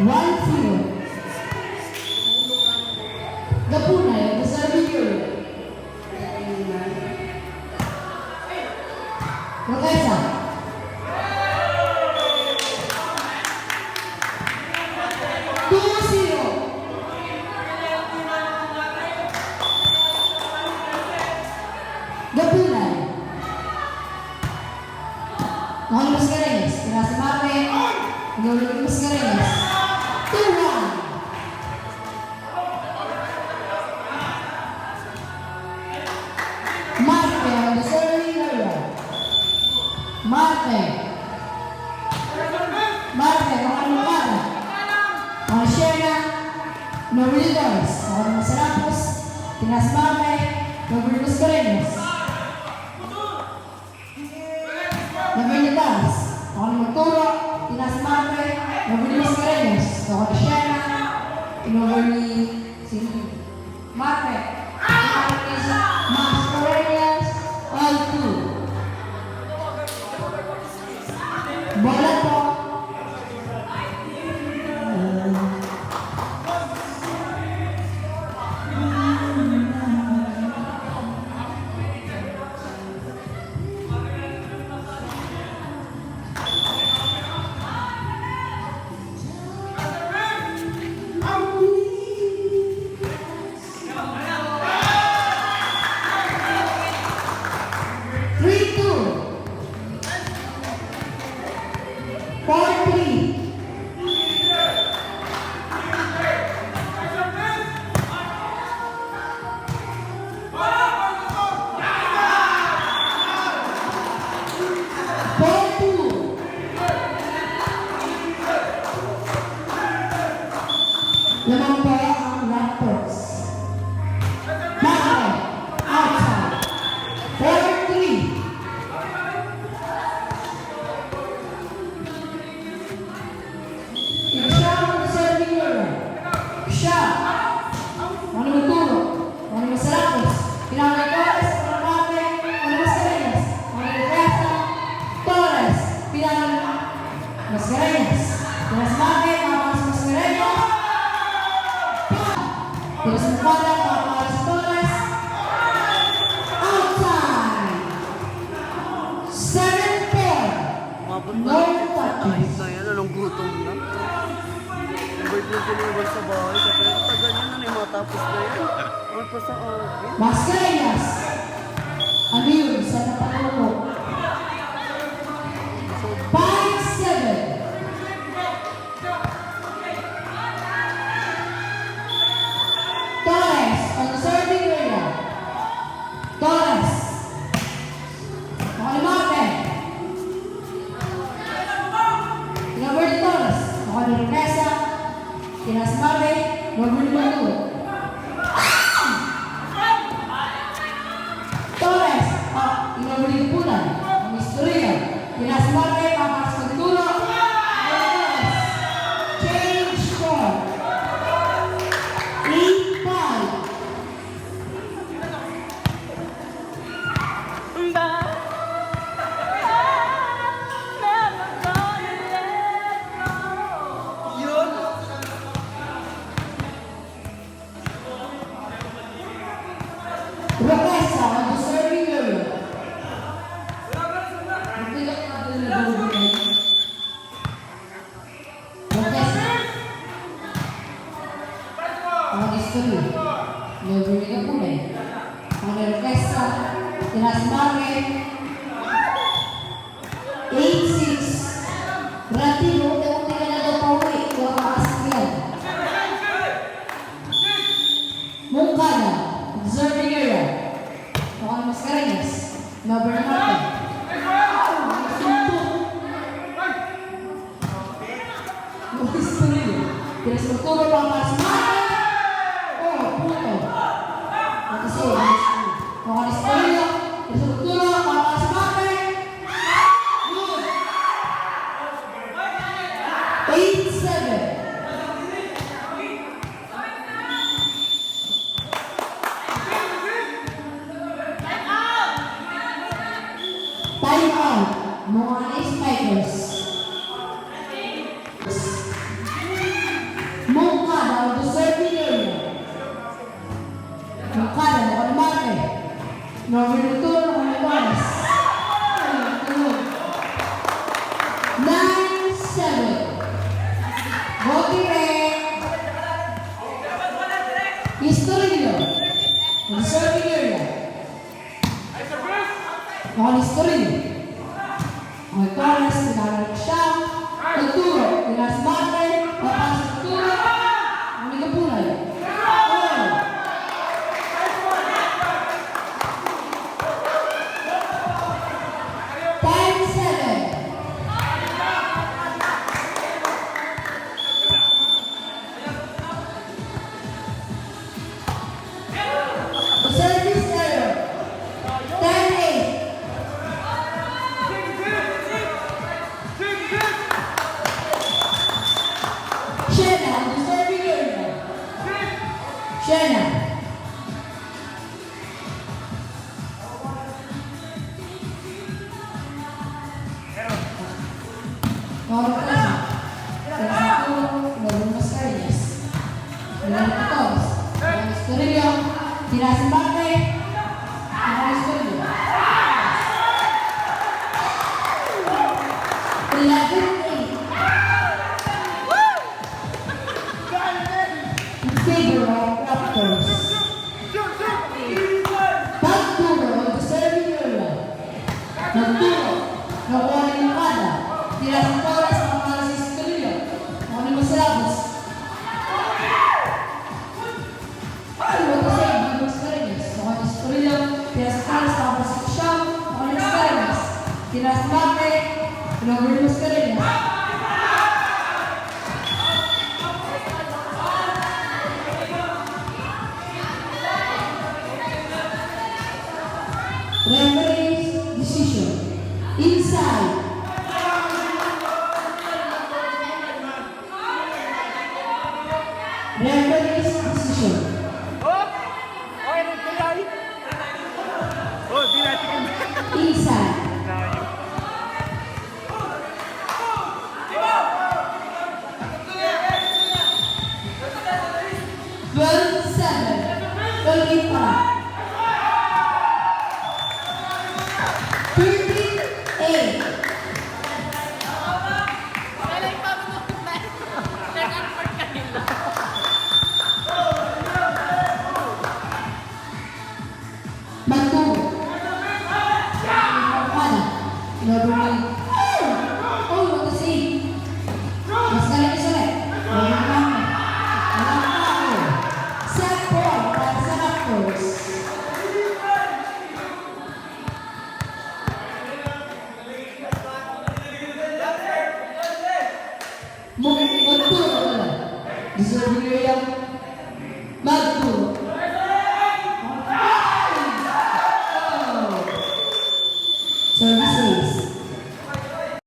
1-0. Gapunay, the serving unit. Rokesa. 2-0. Gapunay. Mahal Mascareñas. Kaya si Mate. Nagawin Mascareñas. 2-1. Marte on the serving area. Marte. Marte, mga lumana. Mga Shena. Noridos. Mga Masarapos. Tinas Marte. Nagawin Mascareñas. Nagawin Ako na magturo, Tinas Marte, nagawin Mascareñas. Ako na Shena. Inover ni Marte. Mascareñas, all two. Bola po. Lamang po ang Raptors. Marte, outside. 4-3. Siya ang serving area. Siya. Ano magturo? Ano Masarapos? Pinamay Torres, ano Marte, ano Mascareñas. Ano Rokesa, Torres, pinamay Mascareñas. Tinas Marte, Mamas Mascareñas. Terus kepada Pak Torres outside 7-4. No touches. Anong gutom na? Nabait mo tinibag sa bahay. Kasi tagal yan na matapos na yan. Ano pa sa akin? Mascareñas. Ano yun? Sa napatulo. 5-7. Torres on the serving area. Torres. Ako ni Marte. Tinawar ni Torres. Ako ni Rokesa. Tinas Marte. Nagawin ni Marte. Torres. Tinawar ni Punan. Ang istorya. Tinas Marte. Papas Magturo. Change score. 8-5. Rokesa on the serving area. Rokesa. Ang istorya. Nagawin ni Gapunay. Ang Rokesa. Tinas Marte. 8-6. Ratino, unti-unti ka na daw pauwi. Kung makasakyan. Mungkada. Observing area. Ako ni Mascareñas. Number na Marte. Ang istorya. Tinas Magturo pa mas Marte. Oh, puto. Kasi, ako ni Istorya. Tinas Magturo pa mas Marte. Good. 8-7. Time out. Mga spikers. Tinasmate, papasok turo, umigapulay. Oh! 10-7. The service error. 10-8. Shena, the serving area. Shena. Ahora pasa. Tercero, los mascarillas. Delante de todos. Estorrillo. Tiras en parte. Ahora Estorrillo. In favor of Raptors. Pagturo of the serving area. Nagturo. Nakuha ni Mukada. Tiras en Torres para si Estorrillo. Nakuha ni Masalabos. Ay, what to say, mga Mascarillas. Nakuha ni Estorrillo. Tiras en Torres para si Xiao. Nakuha ni Mascarillas. Tiras en Mate. Nakuha ni Mascarillas. Referee's decision. Inside. Referee's decision. Inside. 12-7. Goalkeeper. 13-8. Magtubo. Mana? Nobody. Oh, what to see? Mas galing isa ulit. Walang kami. Walang kami. Set point para sa Raptors. Magturo ka lang. Deserving